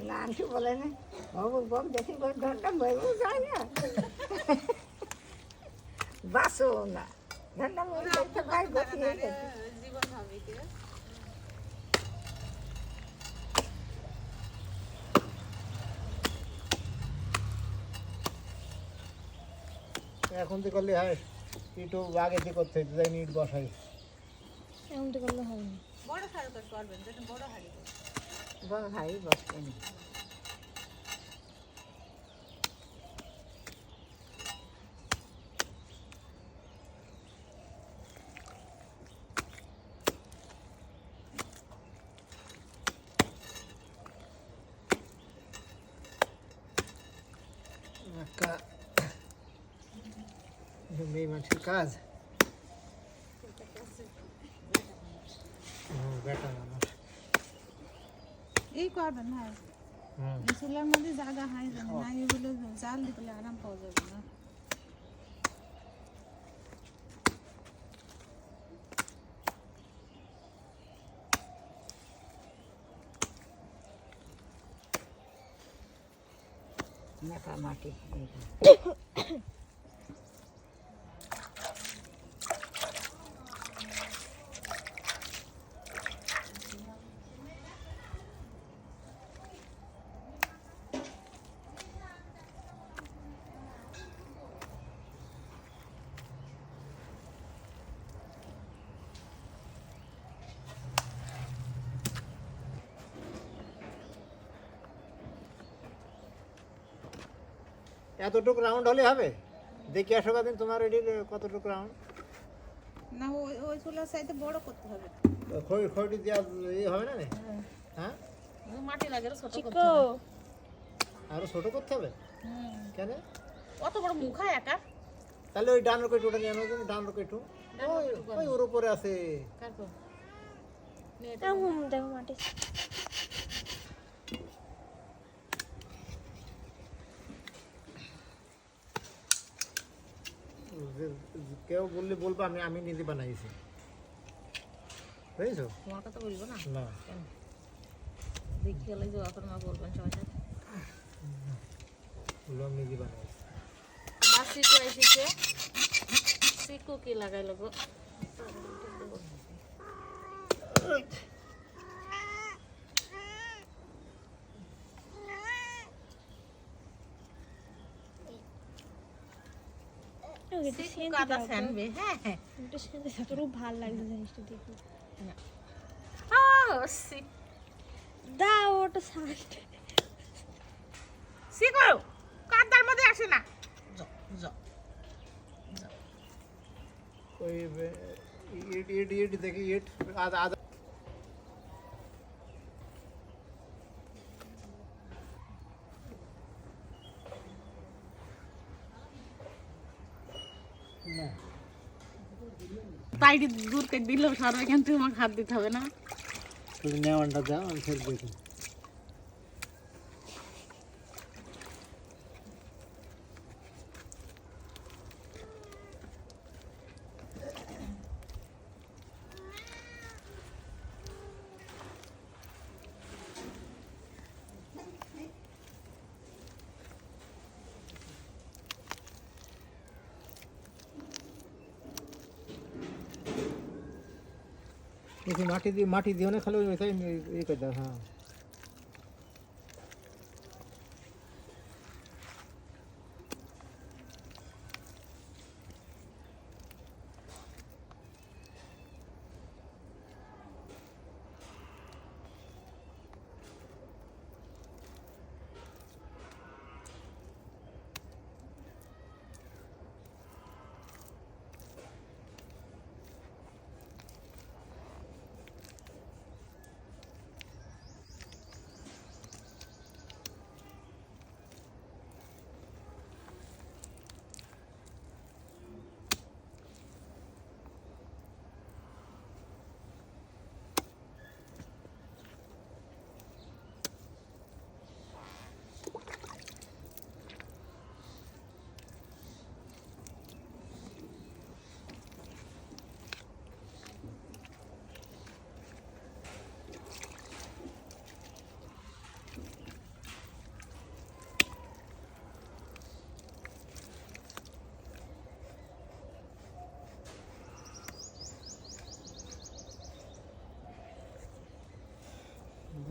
নানটু বলে না অমুক বক দেখি ঘন্টা মরেও যায় না বাসও না ঘন্টা মরে দেখতে পাই গতিয়ে জীবন হবে কি এখন তো করলে হয় ইটও আগে দিয়ে করতে হইতে যাই ইট বসাই এখন তো করলে হবে না বড় হাড়ি করবেন যেটা বড় হাড়ি বড় ভাই বসতেন একটা মেয়ে মানুষের কাজ বেটা মানুষ এই করবেন হ্যাঁ চুলার মধ্যে জায়গা হয় জানে না এগুলো জাল দিলে আরাম পাওয়া যাবে না মেকা মাটি এতটুকু রাউন্ড হলে হবে দেখি আসো দিন তোমার এটির কতটুকু রাউন্ড না ওই ওই চুলার চাইতে বড় করতে হবে খড়ি দেওয়া ইয়ে হবে না রে? হ্যাঁ মাটি লাগে ছোট করতে চিকো হবে আরো ছোট করতে হবে কেন অত বড় মুখ হয় একা তাহলে ওই ডান রকেট ওটা নিয়ে আনো ডান রকেট ওই ওর উপরে আছে কাটবো দেখো মাটি কেউ বললে বলবো আমি আমি নিজে বানাইছি বুঝেছো তোমার কথা বলবো না না দেখি হলে যে এখন মা বলবেন সবাই সাথে বলবো আমি নিজে বানাইছি বাসি তো এসেছে সিকো কি লাগাইলো গো কাদা ফ্যানবে হ্যাঁ তোর ভাল লাগছে জিনিসটা দেখি দাও ওটা সাইড সিকো কাদার মধ্যে আসে না ওই ইট ইট ইট দেখি ইট আধা আধা তাই দূর করে দিলেও সারা এখান থেকে আমাকে হাত দিতে হবে না তুমি নেওয়ানটা দাও আমি ফের দেখি দেখি মাটি দিও না খালি ওইটাই ইয়ে করে দাও হ্যাঁ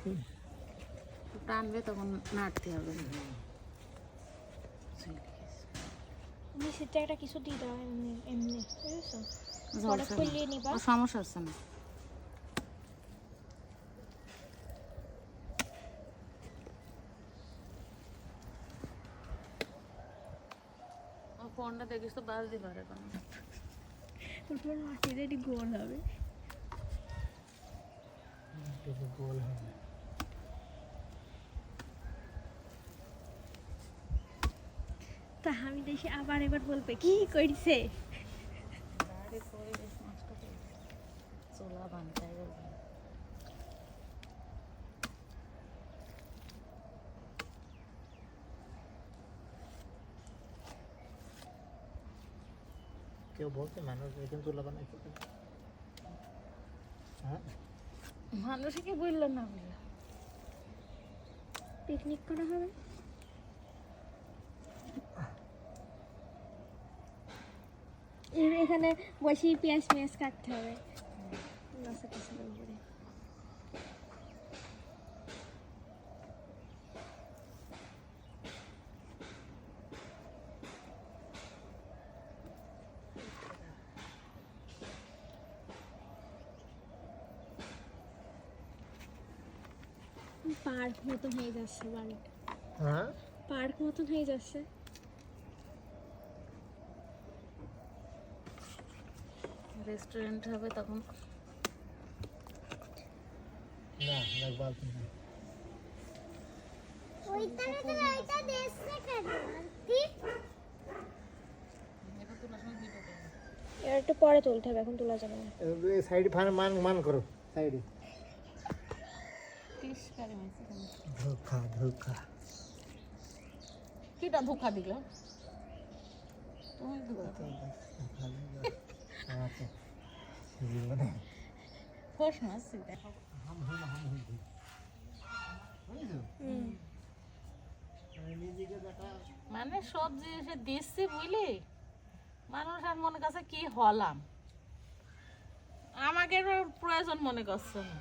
কি টানবে তখন নাড়তে হবে। নিচেতে একটা কিছু দিয়ে দাও এমনি এমনি বুঝেছো? হঠাৎ করলে নিবা সমস্যা হচ্ছে না। ফোনটা দেখিস তো বাজ দিতে পারে কোনো। তারপর মাটির এটি গোল হবে। গোল হবে। তা আমি দেখি আবার এবার বলবে কি করেছে। চোলা বানটাই বলবে। কেউ বলছে মানুষ এখানে চুলা বানাইছে? হ্যাঁ, মানুষে কি বললো না বললো? পিকনিক করা হবে। এখানে বসে পেঁয়াজ পেঁয়াজ কাটতে হবে। লসে টসে করে পার্ক মতন হয়ে যাচ্ছে বাড়িটা। হ্যাঁ, পার্ক মতন হয়ে যাচ্ছে। রেস্টুরেন্ট হবে তখন। না দেখ বালতি না। ওইখানে তো এটা দেখছে কেন আন্টি? এর একটু পরে তুলতে হবে, এখন তোলা যাবে না। এই সাইড মান মান করো সাইডে। ধোকা ধোকা। কিটা ধোকা দিল? তুমি আচ্ছা জীবনে ফোস মাছ দেখো। মানে সব জিনিসে দিচ্ছি বুঝলি, মানুষ আর মনে করছে কি হলাম, আমাকে প্রয়োজন মনে করছে না।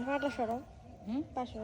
ঘাটা সরো, হুম পাশে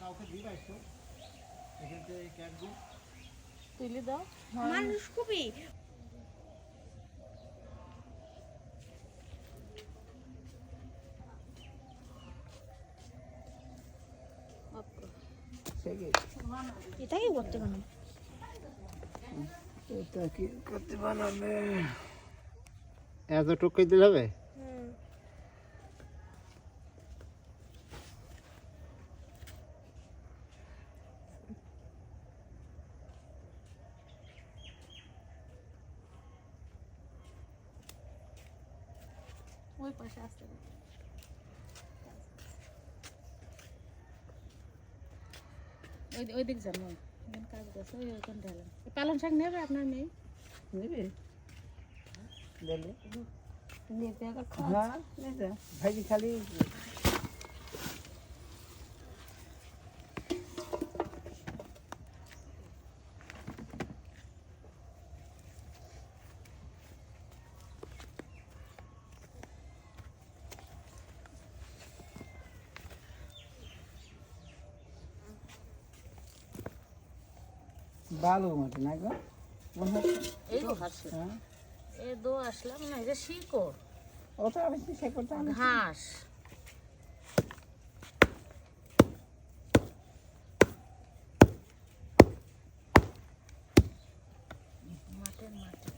কাউকে দিবাই তো এখান থেকে ক্যাটগুলো তুলে দাও। মানুষ খুবই এটা কি করতে পারো? এটা কি করতে বানাবে? এতটুকুই দিলে হবে? ওই পাশে আসতে ওই দিক যাবো, কাজ করছে ওই ওখান ঢালেন। পালং শাক নেবে আপনার মেয়ে? নেবে দিলে নিতে হ্যাঁ নিতে ভাজি খালি বালু মতো না গো মনে হচ্ছে। এই তো হাসছে, এই দো আসলাম না, এটা শিকড় ওটা আমি সে করতে আমি ঘাস। মাঠের মাটি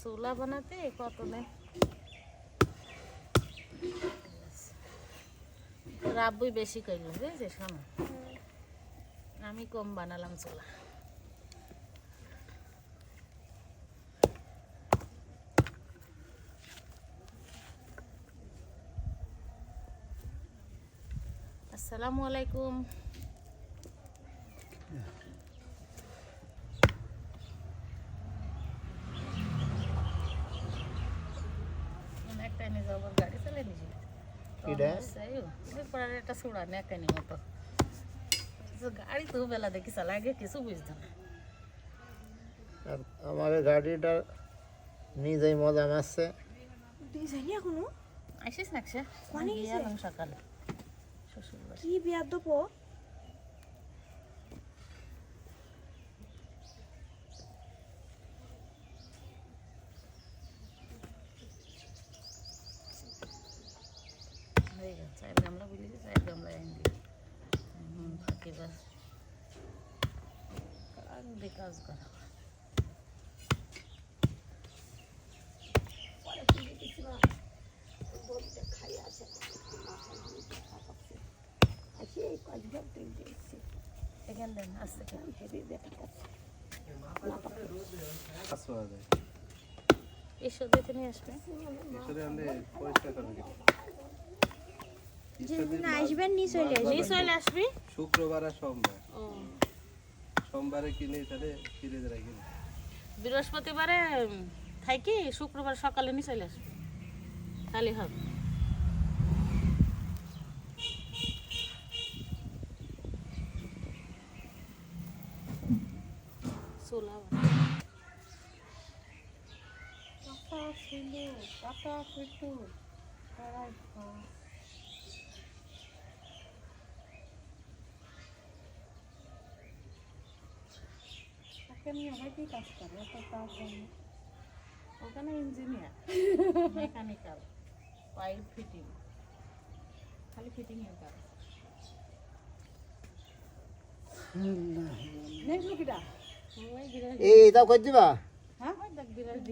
চুলা বানাতে কত নেই। রাব্বুই বেশি করলো বুঝেছিস, শোনো আমি কম বানালাম চুলা। আসসালামু আলাইকুম। একটা নিয়ে যাবো, গাড়ি চালিয়ে নিয়েছি একটা চূড়া নেকানি মতো গাড়ি তো বেলা দেখি চালা, আগে কিছু বুঝতো না। আর আমাদের গাড়িটা নিজেই মজা মারছে। ডিজাইন এখনো আসিস না সে কোনে গেছে? গেলাম সকালে শ্বশুর বাড়ি। কি বিয়াদ্দপ হয়ে গেল, 4 গামলা বুঝলি, 4 গামলা আইন দিই ফাঁকে বাস কাজ করা। এখান দেন আসতে এসো দেখে নিয়ে আসবে। যেদিন আসবেন নিয়ে চলে আসবেন। নিয়ে চলে আসবি শুক্রবার আর সোমবার। সোমবারে কিনে তাহলে ফ্রিজে রাখি। বৃহস্পতিবারে থাকি, শুক্রবার সকালে নিয়ে চলে আসবি, তাহলে হবে। চুলা ওখানে ইঞ্জিনিয়ার, মেকানিক্যাল, পাইপ ফিটিং, খালি ফিটিং এর কাজ। এইটাও করে দিবা?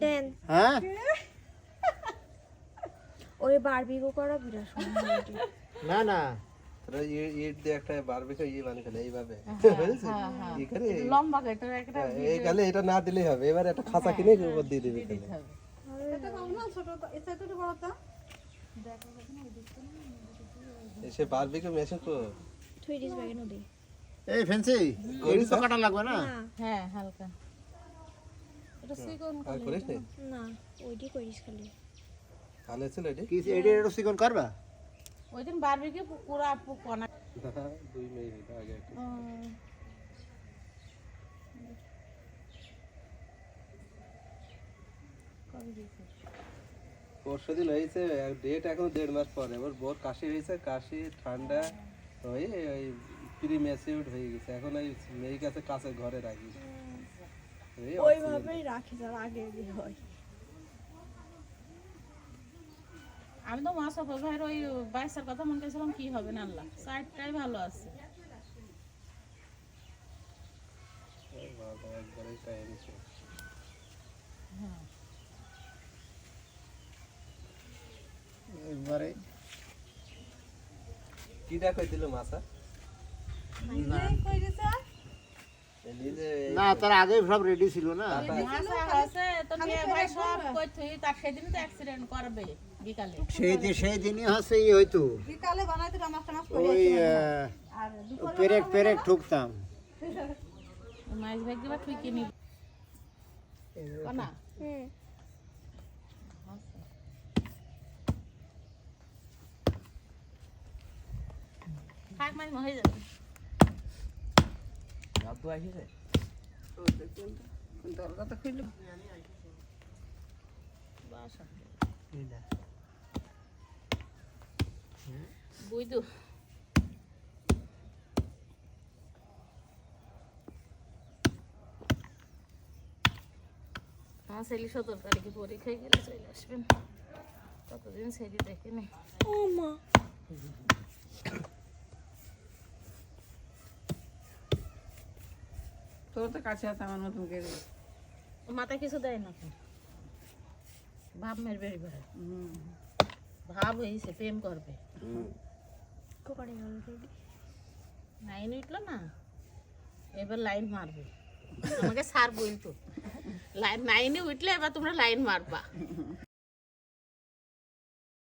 দেন হ্যাঁ ওই বারবিকিউ করা বিরাট সুন্দর। না না তোরা ইট দিয়ে একটা বারবিকিউ বানিয়ে ফেলে এইভাবে, এখানে লম্বা একটা একটা এইখানে এটা না দিলেই হবে। এবার একটা খাঁচা কিনে উপর দিয়ে দিবি। এসে বারবিকিউ মেশিন তো থুই দিস ব্যাগে নদী। এই ফেন্সি এই তো কাটা লাগবে না? হ্যাঁ হালকা এটা সিকন আর করিস নি? না ওইটি করিস খালি। ভালো ছিল এটি। কি এডি এডি সিকন করবা? ওই দিন বারবিকিউ পুরা কোনা 2 মিনিট আগে পরশুদিন হয়েছে ডেট, এখন 1.5 মাস পরে। এবার বোর কাশি হয়েছে, কাশি ঠান্ডা হয়ে ওই প্রিমেসিউড হয়ে গেছে। এখন ওই মেয়ে কাছে কাছে ঘরে রাখি, ওইভাবেই রাখি, যার আগে আগে হয়। আমি তো মা সফর ভাইয়ের ওই বাইসের কথা মনে করেছিলাম, কি হবে না আল্লাহ, সাইডটাই ভালো আছে। একবারেই তাই এনেছে। একবারে কিটা কই দিল মাছা? নিজে না তার আগে সব রেডি ছিল না। মাসা আছে তো মেয়ে ভাই সব কই থই, তার সেদিন তো অ্যাক্সিডেন্ট করবে বিকালে। সেই দিনই হচ্ছে ই হইতো বিকালে বানাইতে নামাজ টামাজ ওই পেরেক পেরেক ঠুকতাম। মাইজ ভাই দিবা তুই কি নিবি কোনা? খাক মাই হয়ে যাবে। আব্বু আইছে? দরজাটা খুললো বাসা বুঝদু আমার ছেলে 17 তারিখে পরীক্ষায় গেলে চলে আসবেন, কতদিন ছেলে দেখেনি। ও মা তোর তো কাছে আছে আমার মতন করে মাথায় কিছু দেয় না, ভাব মারবে এবার ভাব হয়েছে প্রেম করবে কোকারে গেল দেখি লাইন উঠলো না এবার লাইন মারবে আমাকে স্যার বলতো লাইন 9-এ উঠলে এবার তোমরা লাইন মারবা